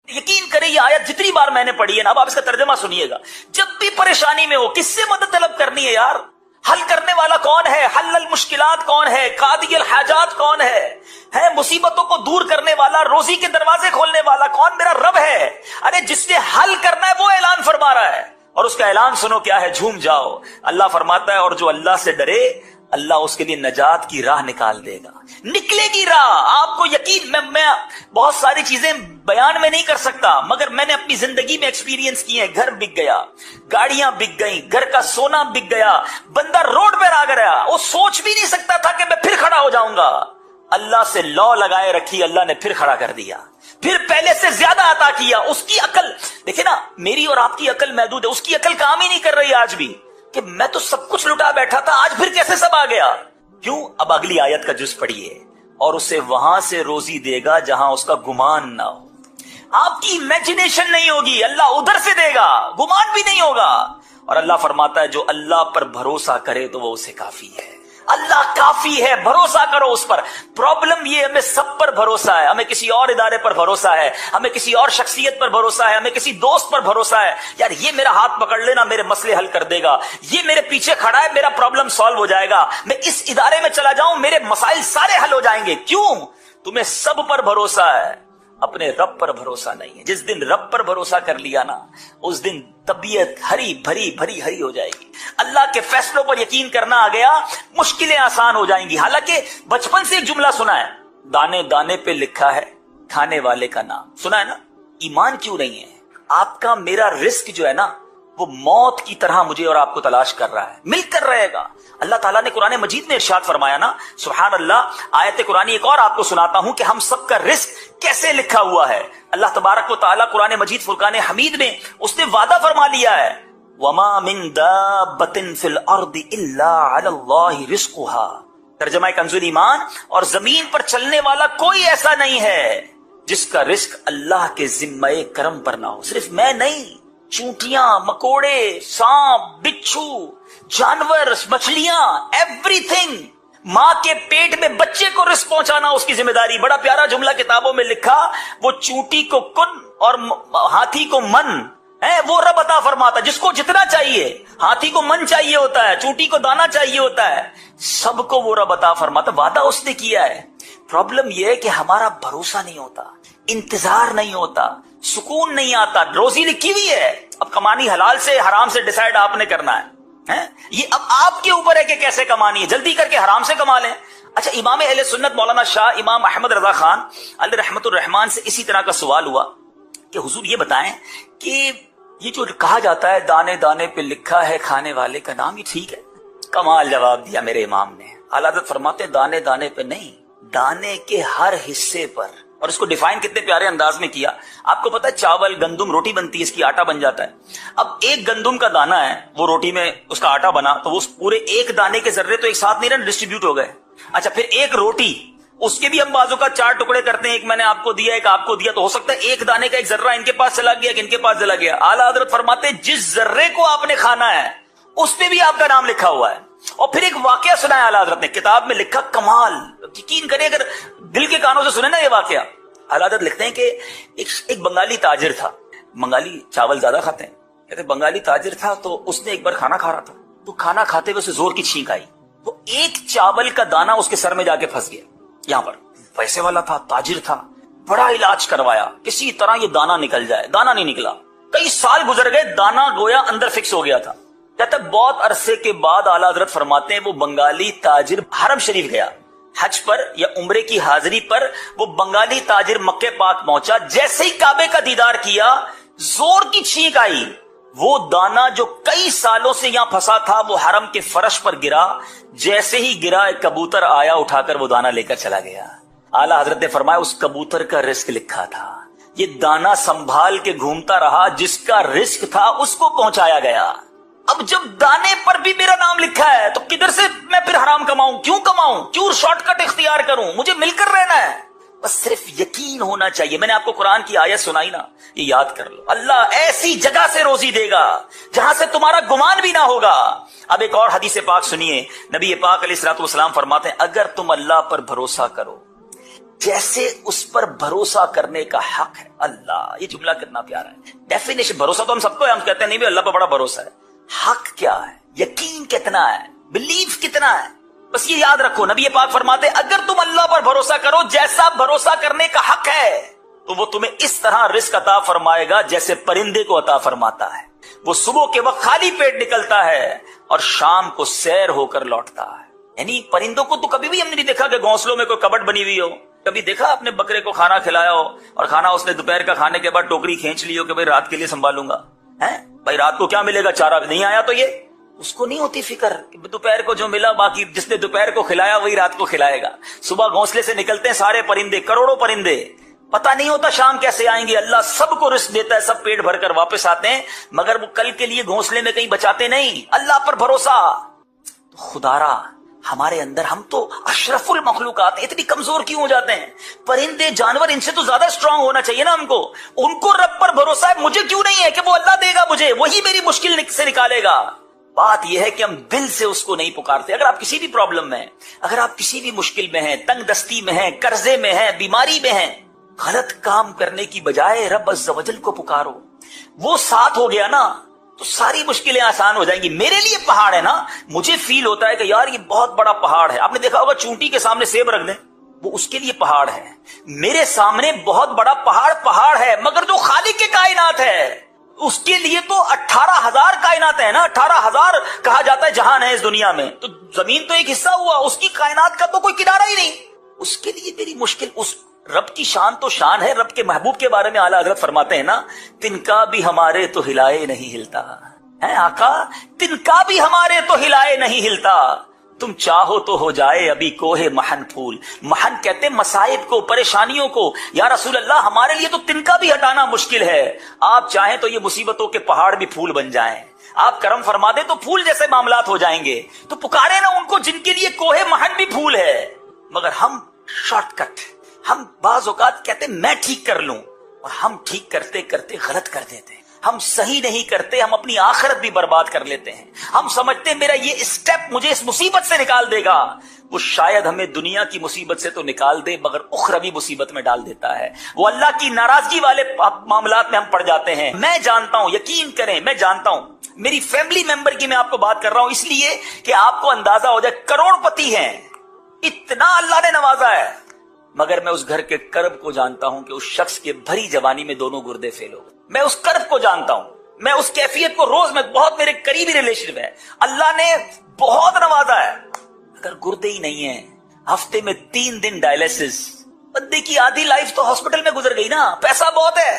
यकीन करें ये आयत जितनी बार मैंने पढ़ी है ना, अब आप इसका तर्जुमा सुनिएगा। जब भी परेशानी में हो, किससे मदद तलब करनी है यार? हल करने वाला कौन है? हल्लल मुश्किलात कौन है? कादियल हाजात कौन है मुसीबतों को दूर करने वाला, रोजी के दरवाजे खोलने वाला कौन? मेरा रब है। अरे जिसने हल करना है वो ऐलान फरमा रहा है, और उसका ऐलान सुनो क्या है, झूम जाओ। अल्लाह फरमाता है और जो अल्लाह से डरे अल्लाह उसके लिए नजात की राह निकाल देगा। निकलेगी राह, आपको यकीन। मैं बहुत सारी चीजें बयान में नहीं कर सकता, मगर मैंने अपनी जिंदगी में एक्सपीरियंस किए हैं। घर बिक गया, गाड़ियां बिक गई, घर का सोना बिक गया, बंदा रोड पर आ गया, वो सोच भी नहीं सकता था कि मैं फिर खड़ा हो जाऊंगा। अल्लाह से लौ लगाए रखी, अल्लाह ने फिर खड़ा कर दिया, फिर पहले से ज्यादा अता किया। उसकी अकल देखिए ना, मेरी और आपकी अकल महदूद है, उसकी अकल काम ही नहीं कर रही आज भी कि मैं तो सब कुछ लुटा बैठा था, आज फिर कैसे सब आ गया? क्यों? अब अगली आयत का जुज पढ़िए, और उसे वहां से रोजी देगा जहां उसका गुमान ना हो। आपकी इमेजिनेशन नहीं होगी, अल्लाह उधर से देगा, गुमान भी नहीं होगा। और अल्लाह फरमाता है जो अल्लाह पर भरोसा करे तो वो उसे काफी है। अल्लाह काफी है, भरोसा करो उस पर। प्रॉब्लम ये हमें सब पर भरोसा है, हमें किसी और इदारे पर भरोसा है, हमें किसी और शख्सियत पर भरोसा है, हमें किसी दोस्त पर भरोसा है। यार ये मेरा हाथ पकड़ लेना, मेरे मसले हल कर देगा, ये मेरे पीछे खड़ा है, मेरा प्रॉब्लम सॉल्व हो जाएगा, मैं इस इदारे में चला जाऊं, मेरे मसाइल सारे हल हो जाएंगे। क्यों? तुम्हें सब पर भरोसा है, अपने रब पर भरोसा नहीं है। जिस दिन रब पर भरोसा कर लिया ना, उस दिन तबीयत हरी भरी भरी हरी हो जाएगी। अल्लाह के फैसलों पर यकीन करना आ गया, मुश्किलें आसान हो जाएंगी। हालांकि बचपन से एक जुमला सुना है, दाने दाने पे लिखा है खाने वाले का नाम। सुना है ना? ईमान क्यों नहीं है? आपका मेरा रिस्क जो है ना, वो मौत की तरह मुझे और आपको तलाश कर रहा है, मिलकर रहेगा। अल्लाह ताला ने कुरान मजीद में इरशाद फरमाया ना, सुभान अल्लाह। आयत कुरानी एक और आपको सुनाता हूं कि हम सबका रिस्क कैसे लिखा हुआ है। अल्लाह तबारक व तआला कुरान मजीद फुरकान हमीद में उसने वादा फरमा लिया है, वमा मिन दाब्बतिन फिल अर्दि इल्ला अलल्लाहि रिस्कुहा। तर्जुमा कंजुल ईमान, और जमीन पर चलने वाला कोई ऐसा नहीं है जिसका रिस्क अल्लाह के जिम्मे करम पर ना हो। सिर्फ मैं नहीं, चूंटियां, मकोड़े, सांप, बिच्छू, जानवर, मछलियां, एवरीथिंग। मां के पेट में बच्चे को रिस्क पहुंचाना उसकी जिम्मेदारी। बड़ा प्यारा जुमला किताबों में लिखा, वो चूंटी को कुन और हाथी को मन है, वो रब अता फरमाता। जिसको जितना चाहिए, हाथी को मन चाहिए होता है, चूंटी को दाना चाहिए होता है, सबको वो रब अता फरमाता। वादा उसने किया है। प्रॉब्लम यह है कि हमारा भरोसा नहीं होता, इंतजार नहीं होता, सुकून नहीं आता। रोजी लिखी हुई है, अब कमानी हलाल से हराम से डिसाइड आपने करना है। ये अब आपके ऊपर है कि कैसे कमानी है। जल्दी करके हराम से कमा लें। अच्छा, इमाम अहले सुन्नत मौलाना शाह इमाम अहमद रजा खान अलैहि रहमतुर रहमान से इसी तरह का सवाल हुआ कि हुजूर ये बताएं कि ये जो कहा जाता है दाने दाने पे लिखा है खाने वाले का नाम, ये ठीक है? कमाल जवाब दिया मेरे इमाम ने। आला हज़रत फरमाते दाने दाने पे नहीं, दाने के हर हिस्से पर। और इसको डिफाइन कितने प्यारे अंदाज में किया। आपको पता है चावल, गंदुम, रोटी बनती है, इसकी आटा बन जाता है। अब एक गंदुम का दाना है, वो रोटी में उसका आटा बना, तो वो पूरे एक दाने के जर्रे तो एक साथ नहीं ना डिस्ट्रीब्यूट हो गए। अच्छा, फिर एक रोटी, उसके भी हम बाजू का 4 टुकड़े करते हैं, एक मैंने आपको दिया, एक आपको दिया, तो हो सकता है एक दाने का एक जर्रा इनके पास चला गया, कि इनके पास चला गया। आला हज़रत फरमाते जिस जर्रे को आपने खाना है उस पे भी आपका नाम लिखा हुआ है। और फिर एक वाकया सुनाया आला हज़रत ने, किताब में लिखा, कमाल, यकीन करिए अगर दिल के कानों से सुने ना ये वाकया। आला हज़रत लिखते हैं कि एक बंगाली ताजिर था। बंगाली चावल ज्यादा खाते हैं, कहते बंगाली ताजिर था, तो उसने एक बार खाना खा रहा था, तो खाना खाते हुए उसे जोर की छींक आई, तो एक चावल का दाना उसके सर में जाके फंस गया। यहां पर पैसे वाला था, ताजिर था, बड़ा इलाज करवाया, किसी तरह ये दाना निकल जाए, दाना नहीं निकला। कई साल गुजर गए, दाना गोया अंदर फिक्स हो गया था। कहते बहुत अरसे के बाद आला हज़रत फरमाते हैं वो बंगाली ताजिर हरम शरीफ गया, हज पर या उम्रे की हाजिरी पर वो बंगाली ताजिर मक्के पाक पहुंचा। जैसे ही काबे का दीदार किया, जोर की छींक आई, वो दाना जो कई सालों से यहां फंसा था वो हरम के फर्श पर गिरा। जैसे ही गिरा, एक कबूतर आया, उठाकर वो दाना लेकर चला गया। आला हज़रत ने फरमाया उस कबूतर का रिस्क लिखा था, ये दाना संभाल के घूमता रहा, जिसका रिस्क था उसको पहुंचाया गया। अब जब दाने पर भी मेरा नाम लिखा है, तो किधर से मैं फिर हराम कमाऊं? क्यों कमाऊं? क्यों शॉर्टकट इख्तियार करूं? मुझे मिलकर रहना है, बस सिर्फ यकीन होना चाहिए। मैंने आपको कुरान की आयत सुनाई ना, ये याद कर लो। अल्लाह ऐसी जगह से रोजी देगा जहां से तुम्हारा गुमान भी ना होगा। अब एक और हदीस पाक सुनिए, नबी पाक अलैहिस्सलातु वस्सलाम फरमाते हैं अगर तुम अल्लाह पर भरोसा करो, जैसे उस पर भरोसा करने का हक है। अल्लाह, ये जुमला कितना प्यारा है। डेफिनेशन, भरोसा तो हम सबको है, हम कहते हैं नहीं भी अल्लाह पर बड़ा भरोसा है। हक क्या है, यकीन कितना है, बिलीफ कितना है, बस ये याद रखो। नबी पाक फरमाते अगर तुम अल्लाह पर भरोसा करो जैसा भरोसा करने का हक है, तो वो तुम्हें इस तरह रिस्क अता फरमाएगा जैसे परिंदे को अता फरमाता है। वो सुबह के वक्त खाली पेट निकलता है और शाम को सैर होकर लौटता है। यानी परिंदों को तो कभी भी हमने नहीं देखा कि घोंसलों में कोई कबट बनी हुई हो। कभी देखा अपने बकरे को खाना खिलाया हो और खाना उसने दोपहर का खाने के बाद टोकरी खींच ली हो कि भाई रात के लिए संभालूंगा, है भाई रात को क्या मिलेगा, चारा नहीं आया तो ये, उसको नहीं होती फिक्र कि दोपहर को जो मिला, बाकी जिसने दोपहर को खिलाया वही रात को खिलाएगा। सुबह घोंसले से निकलते हैं सारे परिंदे, करोड़ों परिंदे, पता नहीं होता शाम कैसे आएंगे। अल्लाह सबको रिस्क देता है, सब पेट भरकर वापस आते हैं, मगर वो कल के लिए घोंसले में कहीं बचाते नहीं। अल्लाह पर भरोसा। तो खुदारा हमारे अंदर, हम तो अशरफुल मखलूकात, इतनी कमजोर क्यों हो जाते हैं? परिंदे जानवर, इनसे तो ज्यादा स्ट्रांग होना चाहिए ना हमको। उनको रब पर भरोसा है, मुझे क्यों नहीं है कि वो अल्लाह देगा मुझे, वही मेरी मुश्किल से निकालेगा। बात यह है कि हम दिल से उसको नहीं पुकारते। अगर आप किसी भी प्रॉब्लम में, अगर आप किसी भी मुश्किल में हैं, तंग दस्ती में हैं, कर्जे में हैं, बीमारी में हैं, गलत काम करने की बजाय रब अज़्ज़ व जल को पुकारो, वो साथ हो गया ना तो सारी मुश्किलें आसान हो जाएंगी। मेरे लिए पहाड़ है ना, मुझे फील होता है कि यार ये बहुत बड़ा पहाड़ है। आपने देखा होगा चूंटी के सामने सेब रख दें, वो उसके लिए पहाड़ है। मेरे सामने बहुत बड़ा पहाड़ है, मगर जो खालिक के कायनात है उसके लिए तो 18,000 कायनात है ना। 18,000 कहा जाता है जहान है इस दुनिया में, तो जमीन तो एक हिस्सा हुआ, उसकी कायनात का तो कोई किनारा ही नहीं। उसके लिए मेरी मुश्किल, उस रब की शान तो शान है। रब के महबूब के बारे में आला हज़रत फरमाते हैं ना, तिनका भी हमारे तो हिलाए नहीं हिलता है आका, तिनका भी हमारे तो हिलाए नहीं हिलता, तुम चाहो तो हो जाए अभी कोहे महन फूल। महन कहते मसाइब को, परेशानियों को। या रसूल अल्लाह, हमारे लिए तो तिनका भी हटाना मुश्किल है, आप चाहें तो ये मुसीबतों के पहाड़ भी फूल बन जाएं, आप करम फरमा दे तो फूल जैसे मामलात हो जाएंगे। तो पुकारे ना उनको जिनके लिए कोहे महन भी फूल है। मगर हम शॉर्टकट, हम बाज औकात कहते मैं ठीक कर लूं, और हम ठीक करते करते गलत कर देते हैं। हम सही नहीं करते, हम अपनी आखिरत भी बर्बाद कर लेते हैं। हम समझते हैं मेरा ये स्टेप मुझे इस मुसीबत से निकाल देगा, वो शायद हमें दुनिया की मुसीबत से तो निकाल दे मगर उखरवी मुसीबत में डाल देता है। वो अल्लाह की नाराजगी वाले मामलात में हम पड़ जाते हैं। मैं जानता हूं, यकीन करें, मैं जानता हूं, मेरी फैमिली मेंबर की मैं आपको बात कर रहा हूं इसलिए कि आपको अंदाजा हो जाए, करोड़पति हैं, इतना अल्लाह ने नवाजा है, मगर मैं उस घर के कर्ब को जानता हूं कि उस शख्स के भरी जवानी में दोनों गुर्दे फेल हो गए। मैं उस कर्ब को जानता हूं, मैं उस कैफियत को रोज में, बहुत मेरे करीबी रिलेशन है, अल्लाह ने बहुत नवाजा है। अगर गुर्दे ही नहीं है, हफ्ते में 3 दिन डायलिसिस, बंदे की आधी लाइफ तो हॉस्पिटल में गुजर गई ना। पैसा बहुत है,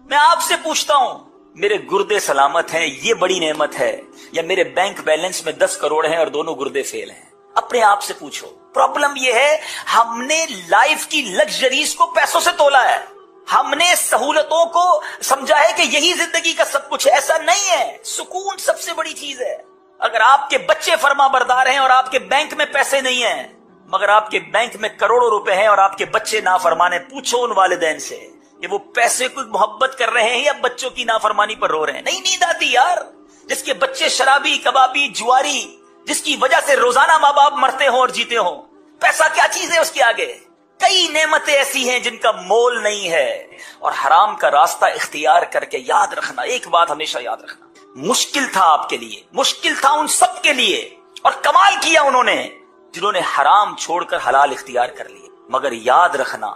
मैं आपसे पूछता हूं, मेरे गुर्दे सलामत हैं, ये बड़ी नेमत है, या मेरे बैंक बैलेंस में 10 करोड़ हैं और दोनों गुर्दे फेल हैं? अपने आप से पूछो। प्रॉब्लम यह है, हमने लाइफ की लग्जरीज को पैसों से तोला है, हमने सहूलतों को समझा है कि यही जिंदगी का सब कुछ है। ऐसा नहीं है, सुकून सबसे बड़ी चीज है। अगर आपके बच्चे फर्मा बरदार हैं और आपके बैंक में पैसे नहीं हैं, मगर आपके बैंक में करोड़ों रुपए हैं और आपके बच्चे नाफरमान हैं, पूछो उन वालिदैन से कि वो पैसे को मोहब्बत कर रहे हैं या बच्चों की नाफरमानी पर रो रहे हैं। नहीं नींद आती यार, जिसके बच्चे शराबी, कबाबी, जुआरी, जिसकी वजह से रोजाना माँ बाप मरते हो और जीते हो, पैसा क्या चीज है उसके आगे? कई नेमतें ऐसी हैं जिनका मोल नहीं है। और हराम का रास्ता इख्तियार करके याद रखना, एक बात हमेशा याद रखना, मुश्किल था आपके लिए, मुश्किल था उन सब के लिए, और कमाल किया उन्होंने जिन्होंने हराम छोड़कर हलाल इख्तियार कर लिए। मगर याद रखना,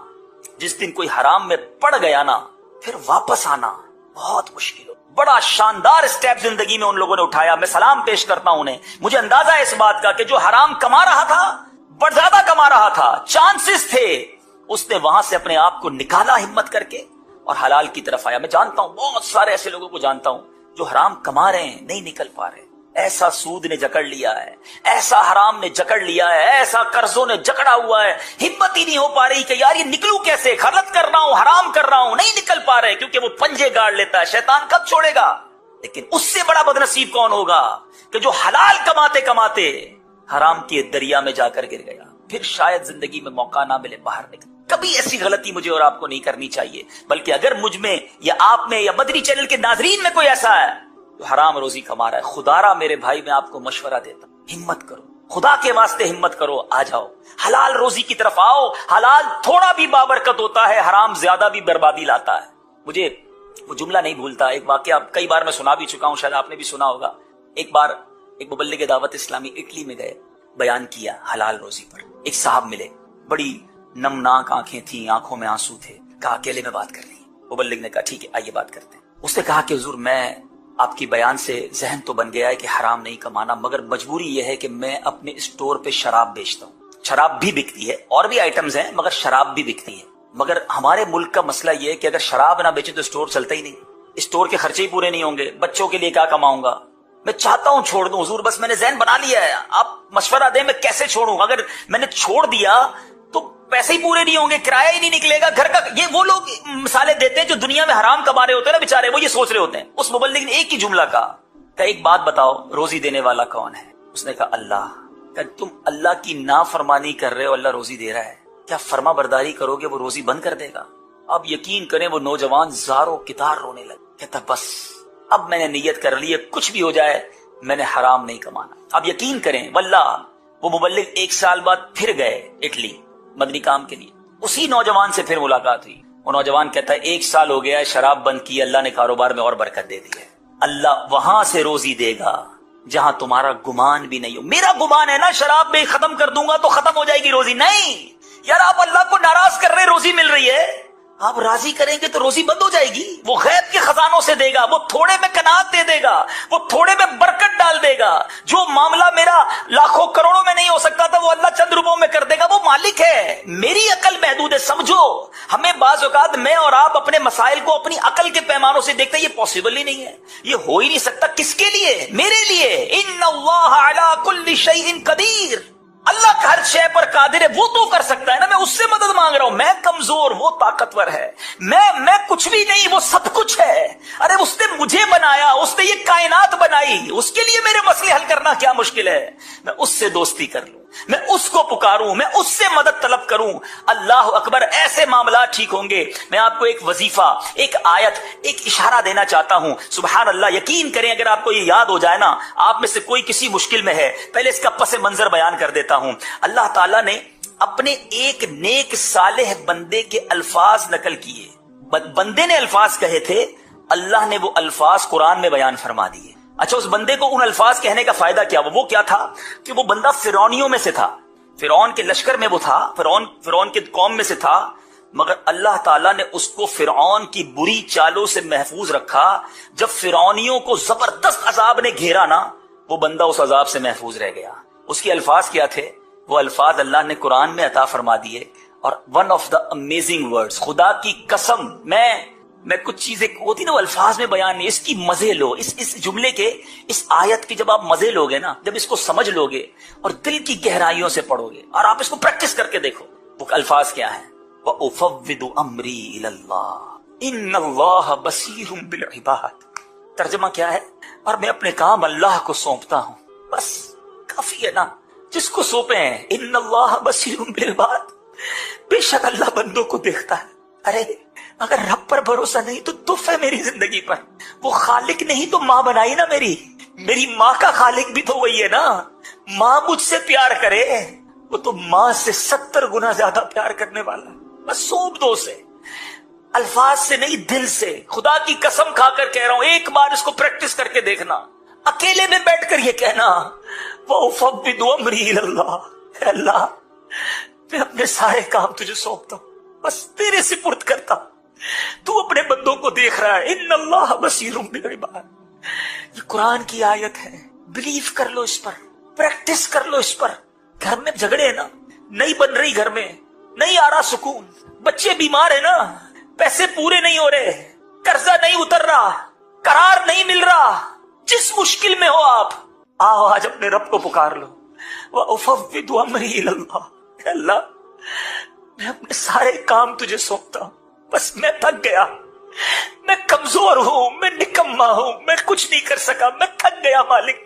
जिस दिन कोई हराम में पड़ गया ना, फिर वापस आना बहुत मुश्किल हो। बड़ा शानदार स्टेप जिंदगी में उन लोगों ने उठाया, मैं सलाम पेश करता हूं उन्हें। मुझे अंदाजा है इस बात का कि जो हराम कमा रहा था, बड़ ज्यादा कमा रहा था, चांसेस थे, उसने वहां से अपने आप को निकाला हिम्मत करके और हलाल की तरफ आया। मैं जानता हूं, बहुत सारे ऐसे लोगों को जानता हूं जो हराम कमा रहे हैं, नहीं निकल पा रहे। ऐसा सूद ने जकड़ लिया है, ऐसा हराम ने जकड़ लिया है, ऐसा कर्जों ने जकड़ा हुआ है, हिम्मत ही नहीं हो पा रही कि यार ये निकलूं कैसे, गलत कर रहा हूं, हराम कर रहा हूं, नहीं निकल पा रहे, क्योंकि वो पंजे गाड़ लेता है। शैतान कब छोड़ेगा? लेकिन उससे बड़ा बदनसीब कौन होगा कि जो हलाल कमाते कमाते हराम के दरिया में जाकर गिर गया, फिर शायद जिंदगी में मौका ना मिले बाहर निकल। कभी ऐसी गलती मुझे और आपको नहीं करनी चाहिए। बल्कि अगर मुझ में या आप में या मदनी चैनल के नाजरीन में कोई ऐसा है तो हराम रोजी कमा रहा है, खुदारा मेरे भाई मैं आपको मशवरा देता हूं, हिम्मत करो, खुदा के वास्ते हिम्मत करो, आ जाओ, हलाल रोजी की तरफ आओ। हलाल थोड़ा भी बाबरकत होता है, हराम ज्यादा भी बर्बादी लाता है। मुझे वो जुमला नहीं भूलता, एक वाकया कई बार मैं सुना भी चुका हूं, शायद आपने भी सुना होगा। एक बार एक मुबल्लिग दावत इस्लामी इटली में गए, बयान किया हलाल रोजी पर। एक साहब मिले, बड़ी नमनाक आंखें थी, आंखों में आंसू थे। कहा अकेले में बात करनी है। मुबल्लिग ने कहा ठीक है, आइए बात करते हैं। उसने कहा कि हुजूर, मैं आपकी बयान से जहन तो बन गया है कि हराम नहीं कमाना, मगर मजबूरी यह है कि मैं अपने स्टोर पे शराब बेचता हूँ। शराब भी बिकती है, और भी आइटम्स हैं, मगर शराब भी बिकती है। मगर हमारे मुल्क का मसला यह है कि अगर शराब ना बेचे तो स्टोर चलता ही नहीं, स्टोर के खर्चे ही पूरे नहीं होंगे, बच्चों के लिए क्या कमाऊंगा। मैं चाहता हूं छोड़ दूं हुजूर, बस मैंने जहन बना लिया है, आप मशवरा दें मैं कैसे छोड़ूं। अगर मैंने छोड़ दिया तो पैसे ही पूरे नहीं होंगे, किराया ही नहीं निकलेगा घर का। ये वो लोग मिसालें देते हैं जो दुनिया में हराम कमा रहे होते हैं ना बेचारे, वो ये सोच रहे होते हैं। उस मुबल्लिग ने एक ही जुमला कहा, एक बात बताओ, रोजी देने वाला कौन है? उसने कहा अल्लाह। तुम अल्लाह की नाफरमानी कर रहे हो, अल्लाह रोजी दे रहा है, क्या फर्मा बरदारी करोगे वो रोजी बंद कर देगा? अब यकीन करें वो नौजवान ज़ारो कितार रोने लगे। कहता बस अब मैंने नियत कर ली है, कुछ भी हो जाए मैंने हराम नहीं कमाना। अब यकीन करें वल्लाह वो मुबल्लिग 1 साल बाद फिर गए इटली मदनी काम के लिए। उसी नौजवान से फिर मुलाकात हुई। वो नौजवान कहता है 1 साल हो गया है, शराब बंद की, अल्लाह ने कारोबार में और बरकत दे दी है। अल्लाह वहां से रोजी देगा जहां तुम्हारा गुमान भी नहीं हो। मेरा गुमान है ना शराब में खत्म कर दूंगा तो खत्म हो जाएगी रोजी, नहीं यार, आप अल्लाह को नाराज कर रहे, रोजी मिल रही है, आप राजी करेंगे तो रोजी बंद हो जाएगी। वो गैब के खजानों से देगा, वो थोड़े में कनात दे देगा, वो थोड़े में बरकत डाल देगा। जो मामला मेरा लाखों करोड़ों में नहीं हो सकता था वो अल्लाह चंद रुपयों में कर देगा। वो मालिक है, मेरी अकल महदूद है। समझो, हमें बाज़ औक़ात मैं और आप अपने मसाइल को अपनी अकल के पैमानों से देखते हैं, ये पॉसिबल ही नहीं है, ये हो ही नहीं सकता। किसके लिए? मेरे लिए। इन्नल्लाह अला कुल्ली शैइन कदीर, अल्लाह का हर शय पर कादिर है, वो तो कर सकता है ना। मैं उससे मदद मांग रहा हूं, मैं कमजोर, वो ताकतवर है। मैं कुछ भी नहीं, वो सब कुछ है। अरे उसने मुझे बनाया, उसने ये कायनात बनाई, उसके लिए मेरे मसले हल करना क्या मुश्किल है? मैं उससे दोस्ती कर लूं, मैं उसको पुकारूं, मैं उससे मदद तलब करूं। अल्लाह अकबर, ऐसे मामला ठीक होंगे। मैं आपको एक वजीफा, एक आयत, एक इशारा देना चाहता हूं। सुभान अल्लाह, यकीन करें अगर आपको ये याद हो जाए ना, आप में से कोई किसी मुश्किल में है, पहले इसका पस मंजर बयान कर देता हूं। अल्लाह ताला ने अपने एक नेक सालेह बंदे के अल्फाज नकल किए। बंदे ने अल्फाज कहे थे, अल्लाह ने वो अल्फाज कुरान में बयान फरमा दिए। अच्छा, उस बंदे को उन अल्फाज कहने का फायदा क्या? वो क्या था कि वो बंदा फिरौनियों में से था, फिरौन के लश्कर में वो था, फिरौन के कौम में से था, मगर अल्लाह ताला ने उसको फिरौन की बुरी चालों से महफूज रखा। जब फिरौनियों को जबरदस्त अजाब ने घेरा ना, वो बंदा उस अजाब से महफूज रह गया। उसके अल्फाज क्या थे? वो अल्फाज अल्लाह ने कुरान में अता फरमा दिए। और one of the amazing words, खुदा की कसम, मैं कुछ चीजें होती ना वो अल्फाज में बयान नहीं, इसकी मजे लो। इस जुमले के, इस आयत की जब आप मजे लोगे ना, जब इसको समझ लोगे और दिल की गहराइयों से पढ़ोगे और आप इसको प्रैक्टिस करके देखो, वो अल्फाज क्या है? व उफव्विदु अम्री इलल्लाह इन्नल्लाह बसीरुम बिल इबाद। तर्जुमा क्या है? और मैं अपने काम अल्लाह को सौंपता हूं, बस काफी है ना। जिसको सौंपे हैं, इन्नल्लाह बसीरुम बिल इबाद, बेशक अल्लाह बंदों को देखता है। अरे अगर रब पर भरोसा नहीं तो तुफ है मेरी जिंदगी पर। वो खालिक नहीं तो माँ बनाई ना मेरी माँ का खालिक भी तो वही है ना। माँ मुझसे प्यार करे, वो तो माँ से 70 गुना ज्यादा प्यार करने वाला है। बस सौंप दो उसे, अल्फाज से नहीं दिल से। खुदा की कसम खाकर कह रहा हूं, एक बार इसको प्रैक्टिस करके देखना, अकेले में बैठकर ये कहना, वो फव्विदु अम्री इलल्लाह, अल्लाह मैं अपने सारे काम तुझे सौंपता हूं, बस तेरे सिपुर्द करता, तू अपने बंदों को देख रहा है। इन्नल्लाह बसीरुम बिल इबाद। ये कुरान की आयत है, बिलीव कर लो इस पर, प्रैक्टिस कर लो इस पर। घर में झगड़े है ना, नहीं बन रही, घर में नहीं आ रहा सुकून, बच्चे बीमार है ना, पैसे पूरे नहीं हो रहे, कर्जा नहीं उतर रहा, करार नहीं मिल रहा, जिस मुश्किल में हो आप, आओ आज अपने रब को पुकार लो। व उफव्विदु अम्री इलल्लाह, अल्लाह मैं अपने सारे काम तुझे सौंपता हूं, बस मैं थक गया, मैं कमजोर हूं, मैं निकम्मा हूं, मैं कुछ नहीं कर सका, मैं थक गया मालिक,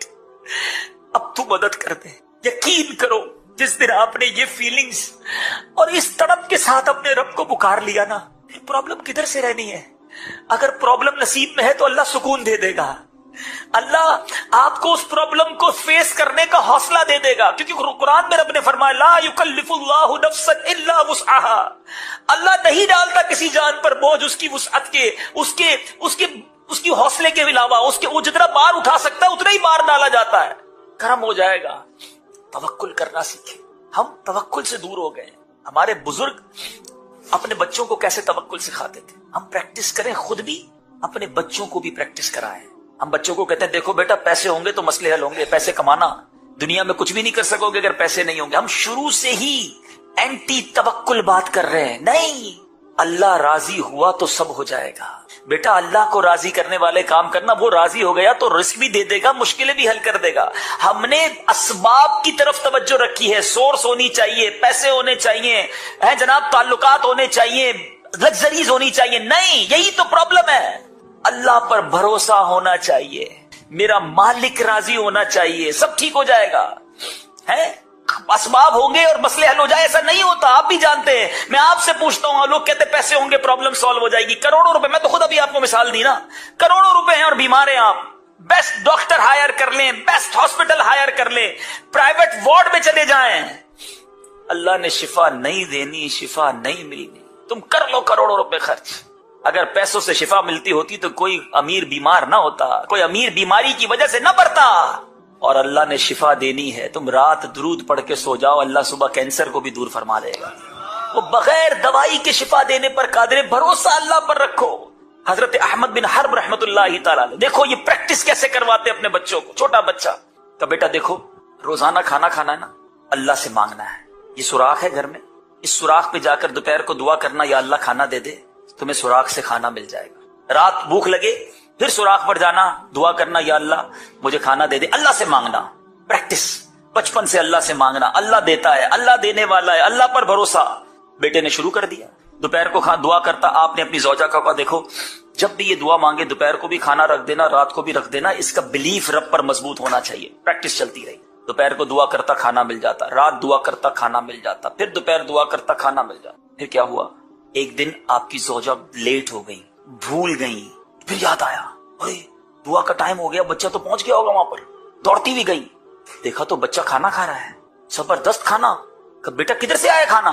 अब तू मदद कर दे। यकीन करो, जिस दिन आपने ये फीलिंग्स और इस तड़प के साथ अपने रब को पुकार लिया ना, प्रॉब्लम किधर से रहनी है? अगर प्रॉब्लम नसीब में है तो अल्लाह सुकून दे देगा, اللہ آپ کو اس پرابلم کو فیس کرنے کا حوصلہ دے دے گا، کیونکہ قرآن میں رب نے فرمایا لا یکلف اللہ نفسا الا وسعها، اللہ نہیں ڈالتا کسی جان پر بوجھ اس کی وسعت کے، اس کی حوصلے کے علاوہ، وہ جتنا بار اٹھا سکتا ہے اتنا ہی بار ڈالا جاتا ہے۔ کرم ہو جائے گا۔ توکل کرنا سیکھیں۔ ہم توکل سے دور ہو گئے۔ ہمارے بزرگ اپنے بچوں کو کیسے توکل سکھاتے تھے، ہم پریکٹس کریں، خود بھی اپنے بچوں کو بھی پریکٹس کرائیں۔ ہم بچوں کو کہتے ہیں دیکھو بیٹا پیسے ہوں گے تو مسئلے حل ہوں گے، پیسے کمانا، دنیا میں کچھ بھی نہیں کر سکو گے اگر پیسے نہیں ہوں گے۔ ہم شروع سے ہی اینٹی توکل بات کر رہے ہیں۔ نہیں، اللہ راضی ہوا تو سب ہو جائے گا بیٹا، اللہ کو راضی کرنے والے کام کرنا، وہ راضی ہو گیا تو رزق بھی دے دے گا، مشکلیں بھی حل کر دے گا۔ ہم نے اسباب کی طرف توجہ رکھی ہے، سورس ہونی چاہیے، پیسے ہونے چاہیے، جناب تعلقات ہونے چاہیے، لگژریز ہونی چاہیے۔ نہیں، یہی تو پرابلم ہے۔ اللہ پر بھروسہ ہونا چاہیے، میرا مالک راضی ہونا چاہیے، سب ٹھیک ہو جائے گا۔ اسباب ہوں گے اور مسئلے حل ہو جائے، ایسا نہیں ہوتا، آپ بھی جانتے ہیں۔ میں آپ سے پوچھتا ہوں، لوگ کہتے ہیں پیسے ہوں گے پرابلم سالو ہو جائے گی، کروڑوں روپے، میں تو خود ابھی آپ کو مثال دی نا، کروڑوں روپے ہیں اور بیمار ہیں آپ، بیسٹ ڈاکٹر ہائر کر لیں، بیسٹ ہاسپٹل ہائر کر لیں، پرائیویٹ وارڈ میں چلے جائیں، اللہ نے شفا نہیں دینی، شفا نہیں ملنی، تم کر لو کروڑوں روپے خرچ۔ اگر پیسوں سے شفا ملتی ہوتی تو کوئی امیر بیمار نہ ہوتا، کوئی امیر بیماری کی وجہ سے نہ پڑتا۔ اور اللہ نے شفا دینی ہے، تم رات درود پڑھ کے سو جاؤ، اللہ صبح کینسر کو بھی دور فرما دے گا۔ وہ بغیر دوائی کے شفا دینے پر قادر ہے، بھروسہ اللہ پر رکھو۔ حضرت احمد بن حرب رحمت اللہ تعالیٰ علیہ، دیکھو یہ پریکٹس کیسے کرواتے اپنے بچوں کو۔ چھوٹا بچہ کہ بیٹا دیکھو روزانہ کھانا کھانا ہے نا، اللہ سے مانگنا ہے، یہ سوراخ ہے گھر میں، اس سوراخ پہ جا کر دوپہر کو دعا کرنا، یا اللہ کھانا دے دے، تمہیں سوراخ سے کھانا مل جائے گا۔ رات بھوک لگے پھر سوراخ پر جانا، دعا کرنا، یا اللہ مجھے کھانا دے دے، اللہ سے مانگنا۔ پریکٹس بچپن سے اللہ سے مانگنا، اللہ دیتا ہے، اللہ دینے والا ہے، اللہ پر بھروسہ۔ بیٹے نے شروع کر دیا، دوپہر کو دعا کرتا، آپ نے اپنی زوجہ کا کہا دیکھو جب بھی یہ دعا مانگے دوپہر کو بھی کھانا رکھ دینا، رات کو بھی رکھ دینا، اس کا بلیف رب پر مضبوط ہونا چاہیے۔ پریکٹس چلتی رہی، دوپہر کو دعا کرتا کھانا مل جاتا، رات دعا کرتا کھانا مل جاتا، پھر دوپہر دعا کرتا کھانا مل جاتا۔ پھر کیا ہوا، ایک دن آپ کی زوجہ لیٹ ہو گئی، بھول گئی، پھر یاد آیا ارے دعا کا ٹائم ہو گیا، بچہ تو پہنچ گیا ہوگا وہاں پر، دوڑتی بھی گئی، دیکھا تو بچہ کھانا کھا رہا ہے، زبردست کھانا۔ کہ بیٹا کدھر سے آیا کھانا؟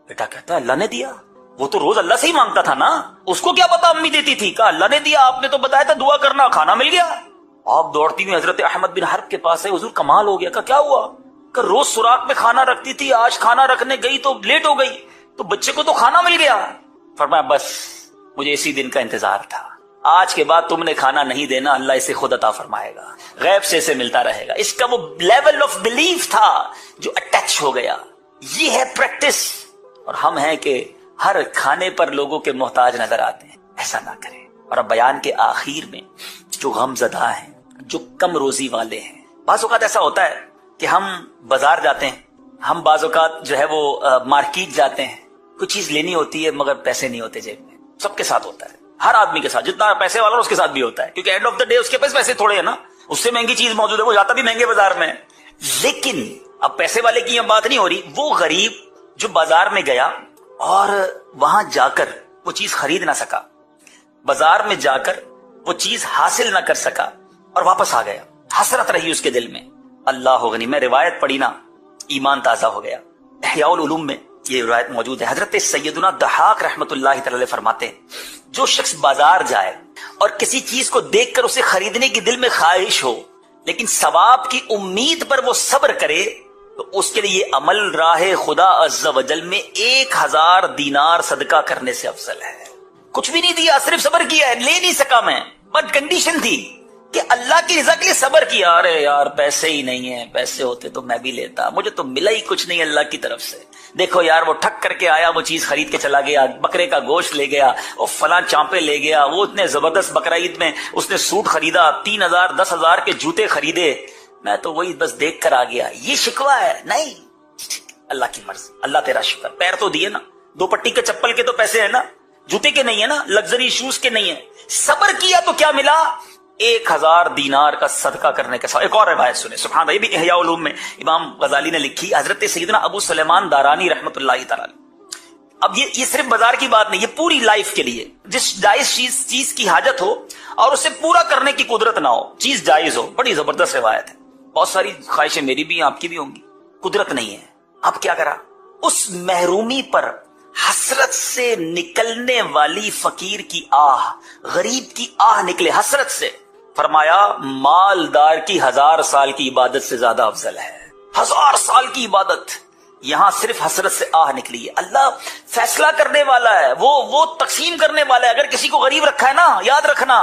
بیٹا کہتا ہے اللہ نے دیا۔ وہ تو روز اللہ سے ہی مانگتا تھا نا، اس کو کیا پتا امی دیتی تھی؟ کہا اللہ نے دیا، آپ نے تو بتایا تھا دعا کرنا، کھانا مل گیا۔ آپ دوڑتی ہوئی حضرت احمد بن حرب کے پاس ہے، حضور کمال ہو گیا۔ کہ کیا ہوا؟ کہ روز سوراخ میں کھانا رکھتی تھی، آج کھانا رکھنے گئی تو لیٹ ہو گئی، تو بچے کو تو کھانا مل گیا۔ فرمایا بس مجھے اسی دن کا انتظار تھا، آج کے بعد تم نے کھانا نہیں دینا، اللہ اسے خود عطا فرمائے گا، غیب سے اسے ملتا رہے گا۔ اس کا وہ لیول آف بلیف تھا جو اٹیچ ہو گیا۔ یہ ہے پریکٹس۔ اور ہم ہیں کہ ہر کھانے پر لوگوں کے محتاج نظر آتے ہیں، ایسا نہ کریں۔ اور اب بیان کے آخر میں جو غم زدہ ہیں، جو کم روزی والے ہیں، بعض اوقات ایسا ہوتا ہے کہ ہم بازار جاتے ہیں، ہم بعض اوقات جو ہے وہ مارکیٹ جاتے ہیں، کوئی چیز لینی ہوتی ہے مگر پیسے نہیں ہوتے جیب میں۔ سب کے ساتھ ہوتا ہے، ہر آدمی کے ساتھ، جتنا پیسے والا اس کے ساتھ بھی ہوتا ہے، کیونکہ اینڈ آف دا ڈے اس کے پاس پیسے تھوڑے ہیں نا، اس سے مہنگی چیز موجود ہے، وہ جاتا بھی مہنگے بازار میں۔ لیکن اب پیسے والے کی یہ بات نہیں ہو رہی، وہ غریب جو بازار میں گیا اور وہاں جا کر وہ چیز خرید نہ سکا، بازار میں جا کر وہ چیز حاصل نہ کر سکا اور واپس آ گیا، حسرت رہی اس کے دل میں۔ اللہ غنی، میں روایت پڑھی نا، ایمان تازہ ہو گیا۔ احیاء العلوم میں یہ روایت موجود ہے، حضرت سیدنا ضحاک رحمت اللہ تعالی فرماتے ہیں جو شخص بازار جائے اور کسی چیز کو دیکھ کر اسے خریدنے کی دل میں خواہش ہو لیکن ثواب کی امید پر وہ صبر کرے تو اس کے لیے یہ عمل راہ خدا عز و جل میں 1000 دینار صدقہ کرنے سے افضل ہے۔ کچھ بھی نہیں دیا، صرف صبر کیا ہے، لے نہیں سکا میں، بٹ کنڈیشن تھی کہ اللہ کی رضا کے لیے صبر کیا۔ ارے یار پیسے ہی نہیں ہیں، پیسے ہوتے تو میں بھی لیتا، مجھے تو ملا ہی کچھ نہیں اللہ کی طرف سے۔ دیکھو یار وہ ٹھک کر کے آیا، وہ چیز خرید کے چلا گیا، بکرے کا گوشت لے گیا، وہ فلاں چانپے لے گیا، وہ اتنے زبردست بقرعید میں اس نے سوٹ خریدا، 3000 10,000 کے جوتے خریدے، میں تو وہی بس دیکھ کر آ گیا۔ یہ شکوہ ہے؟ نہیں، اللہ کی مرضی، اللہ تیرا شکر، پیر تو دیے نا، 2 پٹی کے چپل کے تو پیسے ہیں نا، جوتے کے نہیں ہے نا، لگژری شوز کے نہیں ہے۔ صبر کیا تو کیا ملا؟ 1000 دینار کا صدقہ کرنے کے ساتھ۔ ایک اور روایت سنیں، سبحان اللہ، یہ بھی احیاء العلوم میں امام غزالی نے لکھی، حضرت سیدنا ابو سلیمان دارانی رحمت اللہ تعالی، اب یہ صرف بازار کی بات نہیں، یہ پوری لائف کے لیے، جس جائز چیز کی حاجت ہو اور اسے پورا کرنے کی قدرت نہ ہو، چیز جائز ہو، بڑی زبردست روایت ہے۔ بہت ساری خواہشیں میری بھی ہیں، آپ کی بھی ہوں گی، قدرت نہیں ہے، اب کیا کرا؟ اس محرومی پر حسرت سے نکلنے والی فقیر کی آہ، غریب کی آہ نکلے حسرت سے، فرمایا مالدار کی 1000 سال کی عبادت سے زیادہ افضل ہے۔ 1000 سال کی عبادت، یہاں صرف حسرت سے آہ نکلی ہے۔ اللہ فیصلہ کرنے والا ہے، وہ تقسیم کرنے والا ہے۔ اگر کسی کو غریب رکھا ہے نا، یاد رکھنا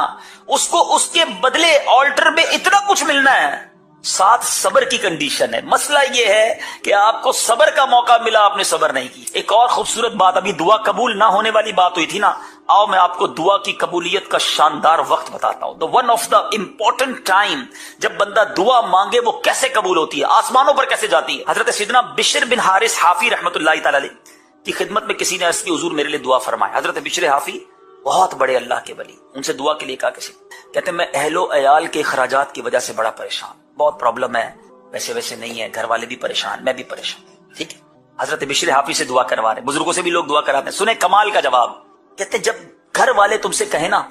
اس کو اس کے بدلے آلٹر میں اتنا کچھ ملنا ہے، ساتھ صبر کی کنڈیشن ہے۔ مسئلہ یہ ہے کہ آپ کو صبر کا موقع ملا، آپ نے صبر نہیں کی۔ ایک اور خوبصورت بات، ابھی دعا قبول نہ ہونے والی بات ہوئی تھی نا، آؤ میں آپ کو دعا کی قبولیت کا شاندار وقت بتاتا ہوں۔ One of the important time جب بندہ دعا مانگے وہ کیسے قبول ہوتی ہے، آسمانوں پر کیسے جاتی ہے۔ حضرت سیدنا بشر بن حارث حافی رحمۃ اللہ تعالی علیہ کی خدمت میں کسی نے عرض کی حضور میرے لیے دعا فرمائے۔ حضرت بشر حافی بہت بڑے اللہ کے ولی، ان سے دعا کے لیے کہا کسی، کہتے ہیں میں اہل و عیال کے اخراجات کی وجہ سے بڑا پریشان، بہت پرابلم ہے، ویسے نہیں ہے، گھر والے بھی پریشان، میں بھی پریشان، ٹھیک ہے۔ حضرت بشر حافی سے دعا کروا رہے، بزرگوں سے بھی لوگ دعا کراتے ہیں، سنیں کمال کا جواب، کہتے ہیں جب گھر والے تم سے کہیں نا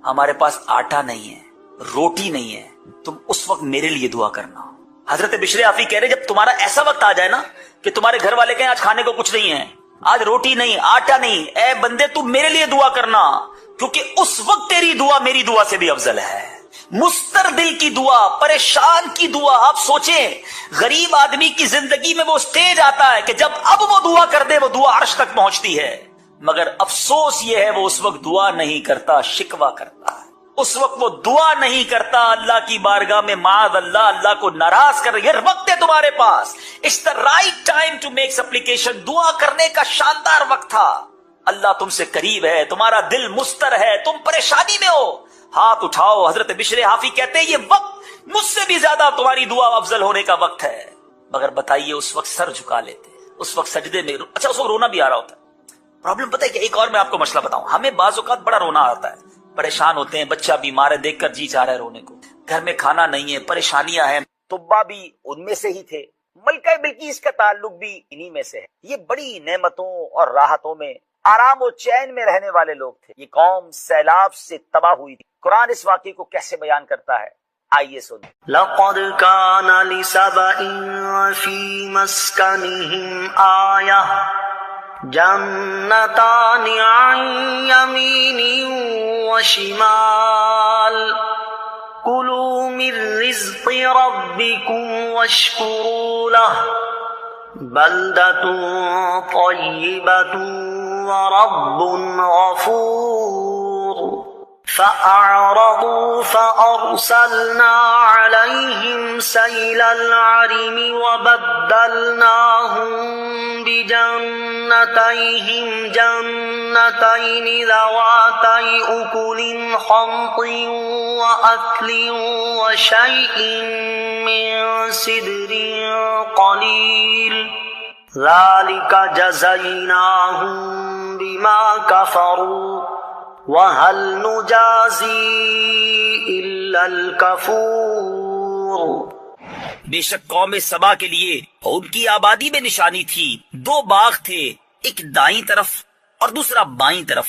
ہمارے پاس آٹا نہیں ہے، روٹی نہیں ہے، تم اس وقت میرے لیے دعا کرنا۔ حضرت بشر حافی کہہ رہے جب تمہارا ایسا وقت آ جائے نا کہ تمہارے گھر والے کہیں آج کھانے کو کچھ نہیں ہے، آج روٹی نہیں، آٹا نہیں، اے بندے تم میرے لیے دعا کرنا، کیونکہ اس وقت تیری دعا میری دعا سے بھی افضل ہے۔ مستر دل کی دعا، پریشان کی دعا، آپ سوچیں غریب آدمی کی زندگی میں وہ سٹیج آتا ہے کہ جب اب وہ دعا کر دے وہ دعا عرش تک پہنچتی ہے، مگر افسوس یہ ہے وہ اس وقت دعا نہیں کرتا، شکوہ کرتا ہے، اس وقت وہ دعا نہیں کرتا، اللہ کی بارگاہ میں معاذ اللہ اللہ کو ناراض کر رہی ہے۔ وقت ہے تمہارے پاس، it's the right time to make supplication, دعا کرنے کا شاندار وقت تھا۔ اللہ تم سے قریب ہے، تمہارا دل مستر ہے، تم پریشانی میں ہو، ہاتھ اٹھاؤ۔ حضرت بشر حافی کہتے ہیں یہ وقت مجھ سے بھی زیادہ تمہاری دعا افضل ہونے کا وقت ہے، مگر بتائیے اس وقت سر جھکا لیتے، اس وقت سجدے میں، اچھا اس وقت رونا بھی آ رہا ہوتا ہے۔ پرابلم پتہ ہے کہ ایک اور میں آپ کو مسئلہ بتاؤں، ہمیں بعض اوقات بڑا رونا آتا ہے، پریشان ہوتے ہیں، بچہ بیمار ہے دیکھ کر جی چاہ رہا ہے رونے کو، گھر میں کھانا نہیں ہے، پریشانیاں ہیں۔ طبا بھی ان میں سے ہی تھے، ملکہ بلقیس کا تعلق بھی انہی میں سے ہے۔ یہ بڑی نعمتوں اور راحتوں میں، آرام و چین میں رہنے والے لوگ تھے۔ یہ قوم سیلاب سے تباہ ہوئی تھی۔ قرآن اس واقعے کو کیسے بیان کرتا ہے، آئیے سنیں۔ لقد كان لسبأ في مسكنهم آية جنتان عن يمين وشمال كلوا من رزق ربكم واشكروا له بلدة طيبة ورب غفور فأعرضوا فأرسلنا عليهم سيل العرم وبدلناهم بجنتيهم جنتين ذواتي أكل خمط وأكل وشيء من سدر قليل ذلك جزيناهم بما كفروا وَهَلْ نُجَازِي إِلَّا الْكَفُورَ۔ بے شک قوم سبا کے لیے اور ان کی آبادی میں نشانی تھی، 2 باغ تھے، ایک دائیں طرف اور دوسرا بائیں طرف،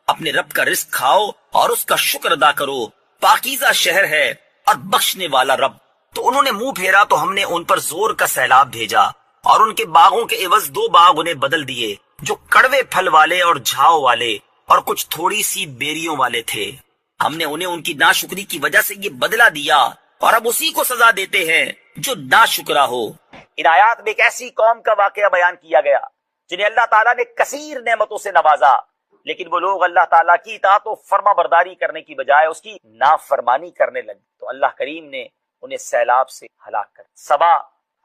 اپنے رب کا رزق کھاؤ اور اس کا شکر ادا کرو، پاکیزہ شہر ہے اور بخشنے والا رب۔ تو انہوں نے منہ پھیرا تو ہم نے ان پر زور کا سیلاب بھیجا اور ان کے باغوں کے عوض 2 باغ انہیں بدل دیے جو کڑوے پھل والے اور جھاؤ والے اور کچھ تھوڑی سی بیریوں والے تھے۔ ہم نے انہیں ان کی ناشکری کی وجہ سے یہ بدلہ دیا اور اب اسی کو سزا دیتے ہیں جو ناشکرا ہو۔ ان آیات میں ایک ایسی قوم کا واقعہ بیان کیا گیا جنہیں اللہ تعالیٰ نے کثیر نعمتوں سے نوازا، لیکن وہ لوگ اللہ تعالیٰ کی اطاعت و فرما برداری کرنے کی بجائے اس کی نافرمانی کرنے لگے، تو اللہ کریم نے انہیں سیلاب سے ہلاک کر۔ سبا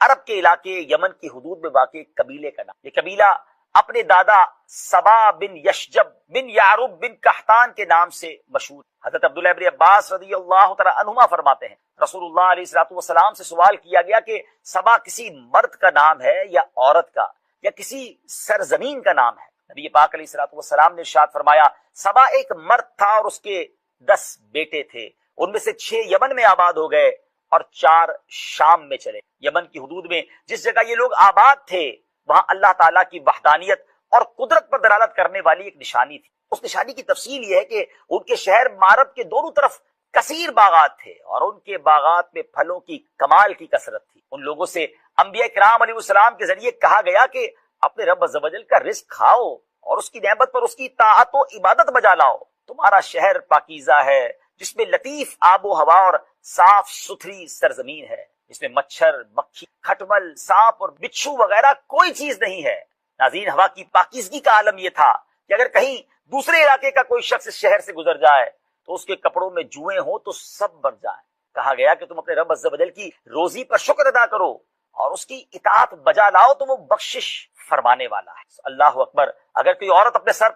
عرب کے علاقے یمن کی حدود میں واقع ایک قبیلے کا نام، یہ قبیلہ اپنے دادا سبا بن یشجب بن یعرب بن قحطان کے نام سے مشہور۔ حضرت عبداللہ ابن عباس رضی اللہ تعالی عنہما فرماتے ہیں رسول اللہ علیہ الصلوۃ والسلام سے سوال کیا گیا کہ سبا کسی مرد کا نام ہے یا عورت کا یا کسی سرزمین کا نام ہے؟ نبی پاک علیہ الصلوۃ والسلام نے ارشاد فرمایا سبا ایک مرد تھا اور اس کے 10 بیٹے تھے، ان میں سے 6 یمن میں آباد ہو گئے اور 4 شام میں چلے۔ یمن کی حدود میں جس جگہ یہ لوگ آباد تھے وہاں اللہ تعالیٰ کی وحدانیت اور قدرت پر دلالت کرنے والی ایک نشانی تھی۔ اس نشانی کی تفصیل یہ ہے کہ ان کے شہر معرب کے دونوں طرف کثیر باغات تھے اور ان کے باغات میں پھلوں کی کمال کی کثرت تھی۔ ان لوگوں سے انبیاء کرام علیہ السلام کے ذریعے کہا گیا کہ اپنے رب عز و جل کا رزق کھاؤ اور اس کی نعمت پر اس کی طاعت و عبادت بجا لاؤ۔ تمہارا شہر پاکیزہ ہے جس میں لطیف آب و ہوا اور صاف ستھری سرزمین ہے، جس میں مچھر، مکھی، کھٹمل، سانپ اور بچھو وغیرہ کوئی چیز نہیں ہے۔ ناظرین، ہوا کی پاکیزگی کا عالم یہ تھا کہ اگر کہیں دوسرے علاقے کا کوئی شخص اس شہر سے گزر جائے تو اس کے کپڑوں میں جوئیں ہوں تو سب مر جائیں۔ کہا گیا کہ تم اپنے رب عز و جل کی روزی پر شکر ادا کرو اور اس کی اطاعت بجا لاؤ تو وہ بخشش فرمانے والا ہے۔ اللہ اکبر۔ اگر کوئی عورت اپنے سر